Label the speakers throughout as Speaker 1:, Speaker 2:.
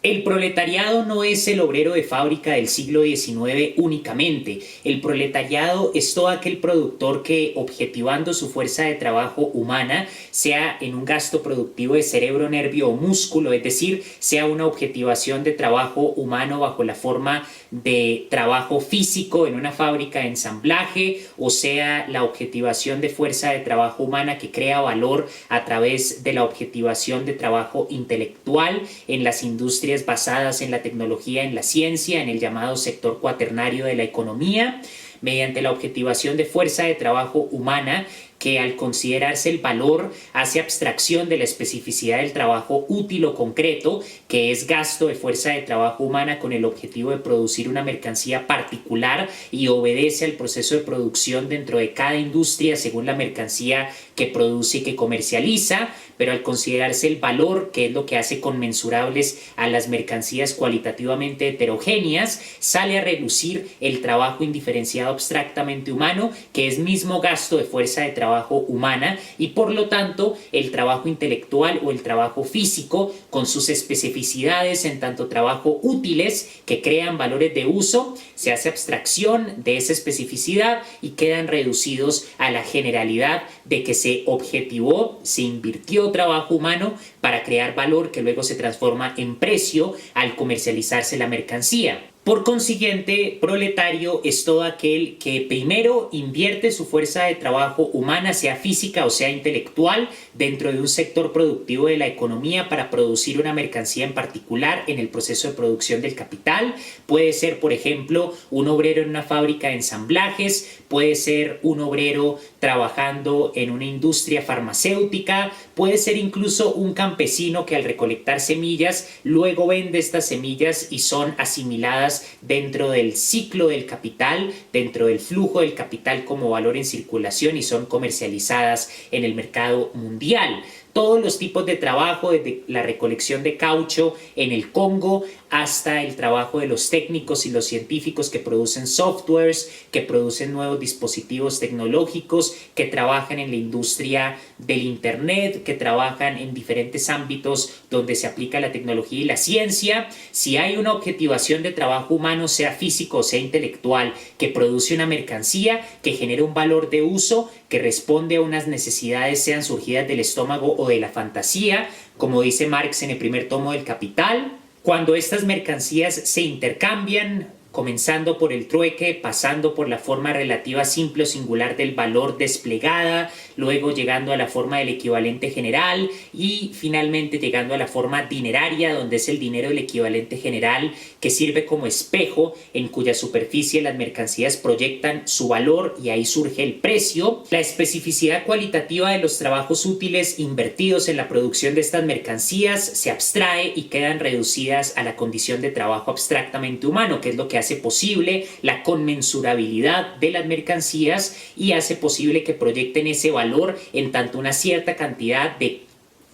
Speaker 1: El proletariado no es el obrero de fábrica del siglo XIX únicamente. El proletariado es todo aquel productor que, objetivando su fuerza de trabajo humana, sea en un gasto productivo de cerebro, nervio o músculo, es decir, sea una objetivación de trabajo humano bajo la forma de trabajo físico en una fábrica de ensamblaje, o sea la objetivación de fuerza de trabajo humana que crea valor a través de la objetivación de trabajo intelectual en las industrias basadas en la tecnología, en la ciencia, en el llamado sector cuaternario de la economía, mediante la objetivación de fuerza de trabajo humana que, al considerarse el valor, hace abstracción de la especificidad del trabajo útil o concreto, que es gasto de fuerza de trabajo humana con el objetivo de producir una mercancía particular, y obedece al proceso de producción dentro de cada industria según la mercancía que produce y que comercializa, pero al considerarse el valor, que es lo que hace conmensurables a las mercancías cualitativamente heterogéneas, sale a reducir el trabajo indiferenciado abstractamente humano, que es mismo gasto de fuerza de trabajo humana, y por lo tanto el trabajo intelectual o el trabajo físico, con sus especificidades en tanto trabajo útiles que crean valores de uso, se hace abstracción de esa especificidad y quedan reducidos a la generalidad de que se objetivó, se invirtió trabajo humano para crear valor que luego se transforma en precio al comercializarse la mercancía. Por consiguiente, proletario es todo aquel que primero invierte su fuerza de trabajo humana, sea física o sea intelectual, dentro de un sector productivo de la economía para producir una mercancía en particular en el proceso de producción del capital. Puede ser, por ejemplo, un obrero en una fábrica de ensamblajes, puede ser un obrero trabajando en una industria farmacéutica, puede ser incluso un campesino que, al recolectar semillas, luego vende estas semillas y son asimiladas dentro del ciclo del capital, dentro del flujo del capital como valor en circulación, y son comercializadas en el mercado mundial. Todos los tipos de trabajo, desde la recolección de caucho en el Congo hasta el trabajo de los técnicos y los científicos que producen softwares, que producen nuevos dispositivos tecnológicos, que trabajan en la industria del Internet, que trabajan en diferentes ámbitos donde se aplica la tecnología y la ciencia. Si hay una objetivación de trabajo humano, sea físico o sea intelectual, que produce una mercancía, que genera un valor de uso, que responde a unas necesidades, sean surgidas del estómago o de la fantasía, como dice Marx en el primer tomo del Capital, cuando estas mercancías se intercambian, comenzando por el trueque, pasando por la forma relativa simple o singular del valor desplegada, luego llegando a la forma del equivalente general y finalmente llegando a la forma dineraria, donde es el dinero el equivalente general que sirve como espejo en cuya superficie las mercancías proyectan su valor y ahí surge el precio. La especificidad cualitativa de los trabajos útiles invertidos en la producción de estas mercancías se abstrae y quedan reducidas a la condición de trabajo abstractamente humano, que es lo que hace posible la conmensurabilidad de las mercancías y hace posible que proyecten ese valor en tanto una cierta cantidad de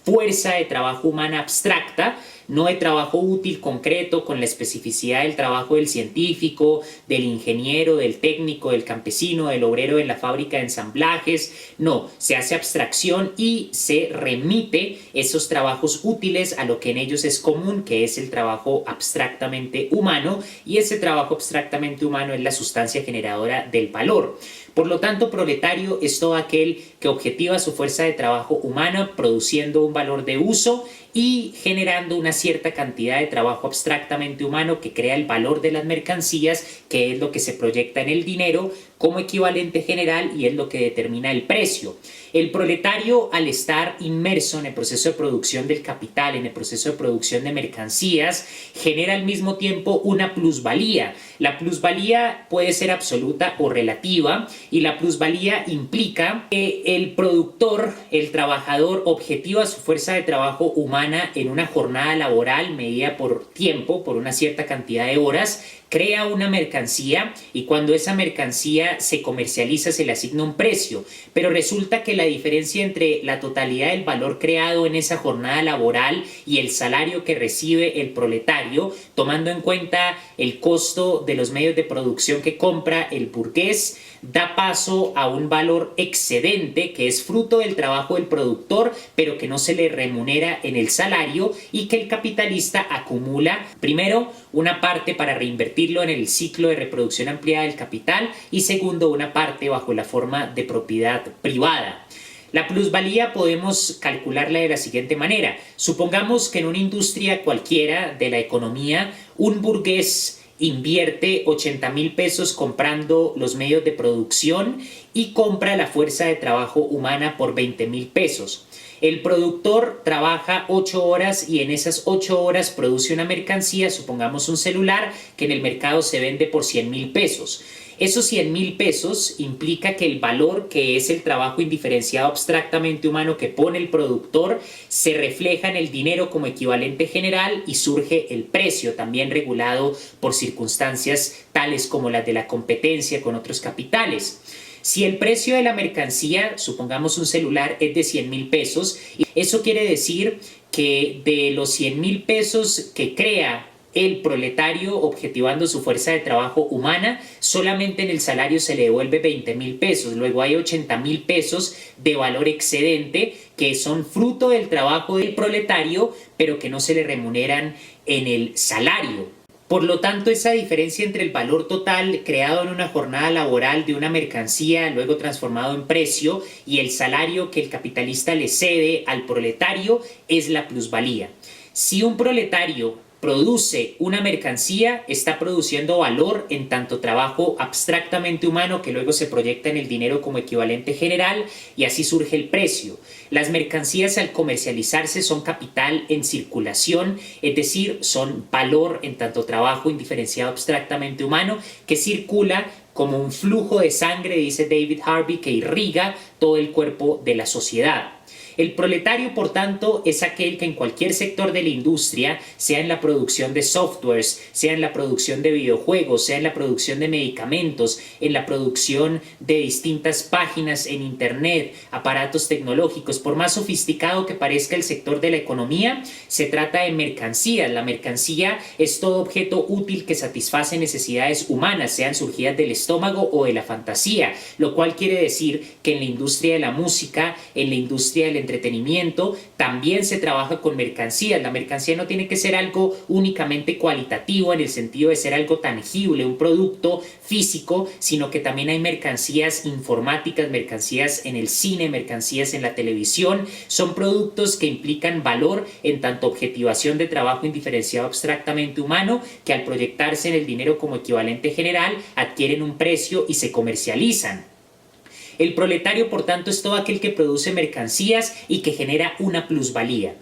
Speaker 1: fuerza de trabajo humana abstracta, no de trabajo útil concreto con la especificidad del trabajo del científico, del ingeniero, del técnico, del campesino, del obrero en la fábrica de ensamblajes. No, se hace abstracción y se remite esos trabajos útiles a lo que en ellos es común, que es el trabajo abstractamente humano, y ese trabajo abstractamente humano es la sustancia generadora del valor. Por lo tanto, proletario es todo aquel que objetiva su fuerza de trabajo humana produciendo un valor de uso y generando una cierta cantidad de trabajo abstractamente humano que crea el valor de las mercancías, que es lo que se proyecta en el dinero como equivalente general y es lo que determina el precio. El proletario, al estar inmerso en el proceso de producción del capital, en el proceso de producción de mercancías, genera al mismo tiempo una plusvalía. La plusvalía puede ser absoluta o relativa, y la plusvalía implica que el productor, el trabajador, objetiva su fuerza de trabajo humana en una jornada laboral medida por tiempo, por una cierta cantidad de horas, crea una mercancía y cuando esa mercancía se comercializa se le asigna un precio, pero resulta que la diferencia entre la totalidad del valor creado en esa jornada laboral y el salario que recibe el proletario, tomando en cuenta el costo de los medios de producción que compra el burgués, da paso a un valor excedente que es fruto del trabajo del productor, pero que no se le remunera en el salario y que el capitalista acumula, primero, una parte para reinvertirlo en el ciclo de reproducción ampliada del capital y segundo, una parte bajo la forma de propiedad privada. La plusvalía podemos calcularla de la siguiente manera. Supongamos que en una industria cualquiera de la economía, un burgués invierte 80,000 pesos comprando los medios de producción y compra la fuerza de trabajo humana por 20,000 pesos. El productor trabaja 8 horas y en esas 8 horas produce una mercancía, supongamos un celular, que en el mercado se vende por 100,000 pesos. Esos 100,000 pesos implica que el valor, que es el trabajo indiferenciado abstractamente humano que pone el productor, se refleja en el dinero como equivalente general y surge el precio, también regulado por circunstancias tales como las de la competencia con otros capitales. Si el precio de la mercancía, supongamos un celular, es de 100,000 pesos, eso quiere decir que de los 100,000 pesos que crea el proletario objetivando su fuerza de trabajo humana, solamente en el salario se le devuelve 20,000 pesos. Luego hay 80,000 pesos de valor excedente que son fruto del trabajo del proletario, pero que no se le remuneran en el salario. Por lo tanto, esa diferencia entre el valor total creado en una jornada laboral de una mercancía, luego transformado en precio, y el salario que el capitalista le cede al proletario es la plusvalía. Si un proletario produce una mercancía, está produciendo valor en tanto trabajo abstractamente humano que luego se proyecta en el dinero como equivalente general y así surge el precio. Las mercancías al comercializarse son capital en circulación, es decir, son valor en tanto trabajo indiferenciado abstractamente humano que circula como un flujo de sangre, dice David Harvey, que irriga todo el cuerpo de la sociedad. El proletario, por tanto, es aquel que en cualquier sector de la industria, sea en la producción de softwares, sea en la producción de videojuegos, sea en la producción de medicamentos, en la producción de distintas páginas en internet, aparatos tecnológicos, por más sofisticado que parezca el sector de la economía, se trata de mercancías. La mercancía es todo objeto útil que satisface necesidades humanas, sean surgidas del estómago o de la fantasía, lo cual quiere decir que en la industria de la música, en la industria del entretenimiento, también se trabaja con mercancías. La mercancía no tiene que ser algo únicamente cualitativo en el sentido de ser algo tangible, un producto físico, sino que también hay mercancías informáticas, mercancías en el cine, mercancías en la televisión. Son productos que implican valor en tanto objetivación de trabajo indiferenciado abstractamente humano, que al proyectarse en el dinero como equivalente general adquieren un precio y se comercializan. El proletario, por tanto, es todo aquel que produce mercancías y que genera una plusvalía.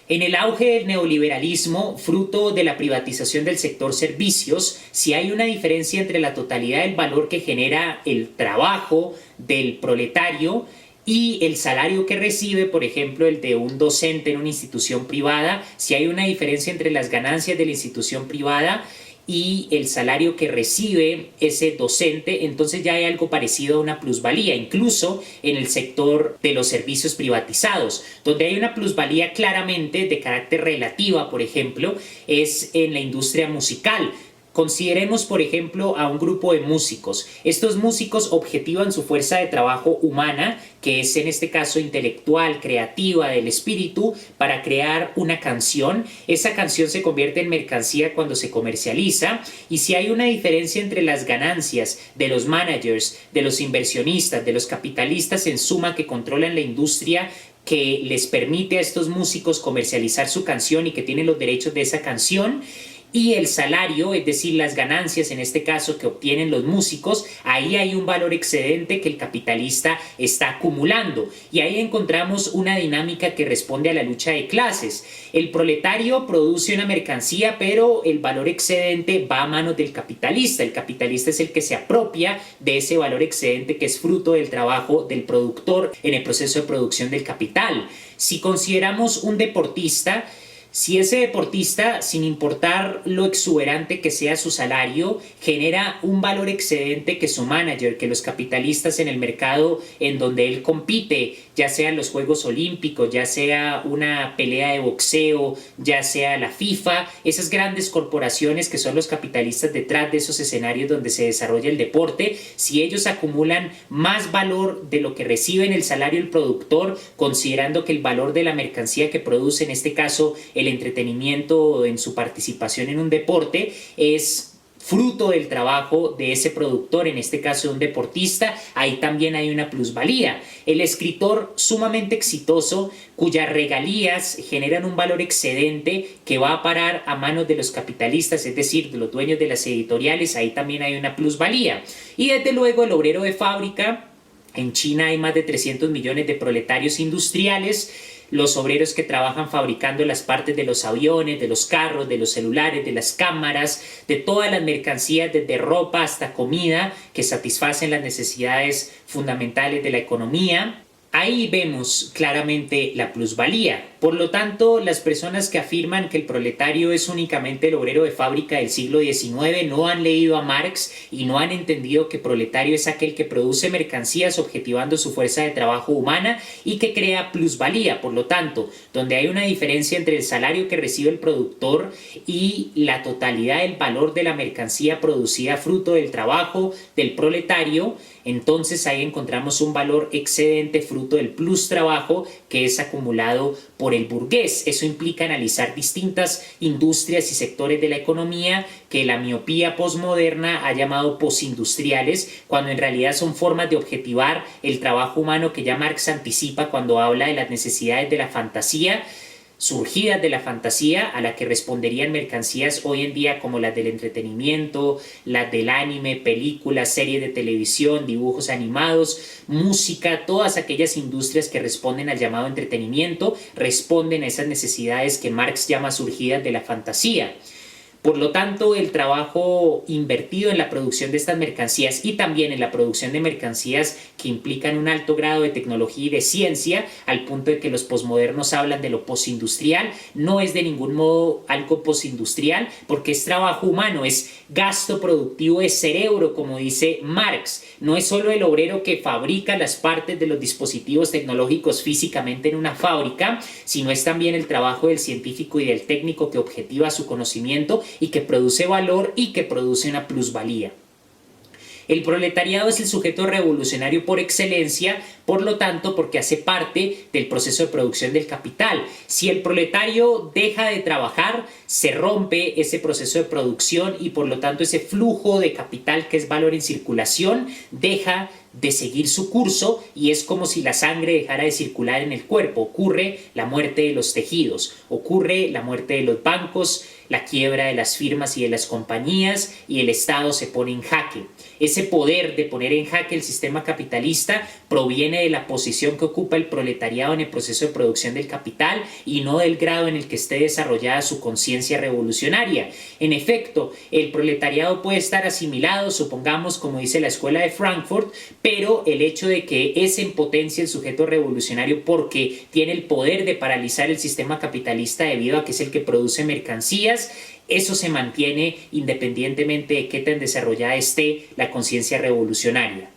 Speaker 1: En el auge del neoliberalismo, fruto de la privatización del sector servicios, si hay una diferencia entre la totalidad del valor que genera el trabajo del proletario y el salario que recibe, por ejemplo, el de un docente en una institución privada, si hay una diferencia entre las ganancias de la institución privada y el salario que recibe ese docente, entonces ya hay algo parecido a una plusvalía, incluso en el sector de los servicios privatizados, donde hay una plusvalía claramente de carácter relativa, por ejemplo, es en la industria musical. Consideremos, por ejemplo, a un grupo de músicos. Estos músicos objetivan su fuerza de trabajo humana, que es en este caso intelectual, creativa, del espíritu, para crear una canción. Esa canción se convierte en mercancía cuando se comercializa, y si hay una diferencia entre las ganancias de los managers, de los inversionistas, de los capitalistas en suma que controlan la industria, que les permite a estos músicos comercializar su canción y que tienen los derechos de esa canción, y el salario, es decir, las ganancias en este caso que obtienen los músicos, ahí hay un valor excedente que el capitalista está acumulando. Y ahí encontramos una dinámica que responde a la lucha de clases. El proletario produce una mercancía, pero el valor excedente va a manos del capitalista. El capitalista es el que se apropia de ese valor excedente que es fruto del trabajo del productor en el proceso de producción del capital. Si consideramos un deportista, Si ese deportista, sin importar lo exuberante que sea su salario, genera un valor excedente que su manager, que los capitalistas en el mercado en donde él compite, ya sean los Juegos Olímpicos, ya sea una pelea de boxeo, ya sea la FIFA, esas grandes corporaciones que son los capitalistas detrás de esos escenarios donde se desarrolla el deporte, si ellos acumulan más valor de lo que recibe en el salario el productor, considerando que el valor de la mercancía que produce, en este caso el entretenimiento en su participación en un deporte, es fruto del trabajo de ese productor, en este caso de un deportista, ahí también hay una plusvalía. El escritor sumamente exitoso, cuyas regalías generan un valor excedente que va a parar a manos de los capitalistas, es decir, de los dueños de las editoriales, ahí también hay una plusvalía. Y desde luego el obrero de fábrica. En China hay más de 300 millones de proletarios industriales. Los obreros que trabajan fabricando las partes de los aviones, de los carros, de los celulares, de las cámaras, de todas las mercancías, desde ropa hasta comida, que satisfacen las necesidades fundamentales de la economía. Ahí vemos claramente la plusvalía. Por lo tanto, las personas que afirman que el proletario es únicamente el obrero de fábrica del siglo XIX no han leído a Marx y no han entendido que proletario es aquel que produce mercancías objetivando su fuerza de trabajo humana y que crea plusvalía. Por lo tanto, donde hay una diferencia entre el salario que recibe el productor y la totalidad del valor de la mercancía producida fruto del trabajo del proletario, entonces ahí encontramos un valor excedente fruto del plus trabajo que es acumulado por el burgués. Eso implica analizar distintas industrias y sectores de la economía que la miopía posmoderna ha llamado posindustriales, cuando en realidad son formas de objetivar el trabajo humano que ya Marx anticipa cuando habla de las necesidades de la fantasía, surgidas de la fantasía, a la que responderían mercancías hoy en día como las del entretenimiento, las del anime, películas, series de televisión, dibujos animados, música. Todas aquellas industrias que responden al llamado entretenimiento responden a esas necesidades que Marx llama surgidas de la fantasía. Por lo tanto, el trabajo invertido en la producción de estas mercancías y también en la producción de mercancías que implican un alto grado de tecnología y de ciencia, al punto de que los posmodernos hablan de lo posindustrial, no es de ningún modo algo posindustrial, porque es trabajo humano, es gasto productivo, es cerebro, como dice Marx. No es solo el obrero que fabrica las partes de los dispositivos tecnológicos físicamente en una fábrica, sino es también el trabajo del científico y del técnico que objetiva su conocimiento y que produce valor y que produce una plusvalía. El proletariado es el sujeto revolucionario por excelencia, por lo tanto, porque hace parte del proceso de producción del capital. Si el proletario deja de trabajar, se rompe ese proceso de producción y por lo tanto ese flujo de capital, que es valor en circulación, deja de seguir su curso y es como si la sangre dejara de circular en el cuerpo. Ocurre la muerte de los tejidos, ocurre la muerte de los bancos, la quiebra de las firmas y de las compañías y el Estado se pone en jaque. Ese poder de poner en jaque el sistema capitalista proviene de la posición que ocupa el proletariado en el proceso de producción del capital y no del grado en el que esté desarrollada su conciencia revolucionaria. En efecto, el proletariado puede estar asimilado, supongamos, como dice la Escuela de Frankfurt, pero el hecho de que es en potencia el sujeto revolucionario porque tiene el poder de paralizar el sistema capitalista debido a que es el que produce mercancías, eso se mantiene independientemente de qué tan desarrollada esté la conciencia revolucionaria.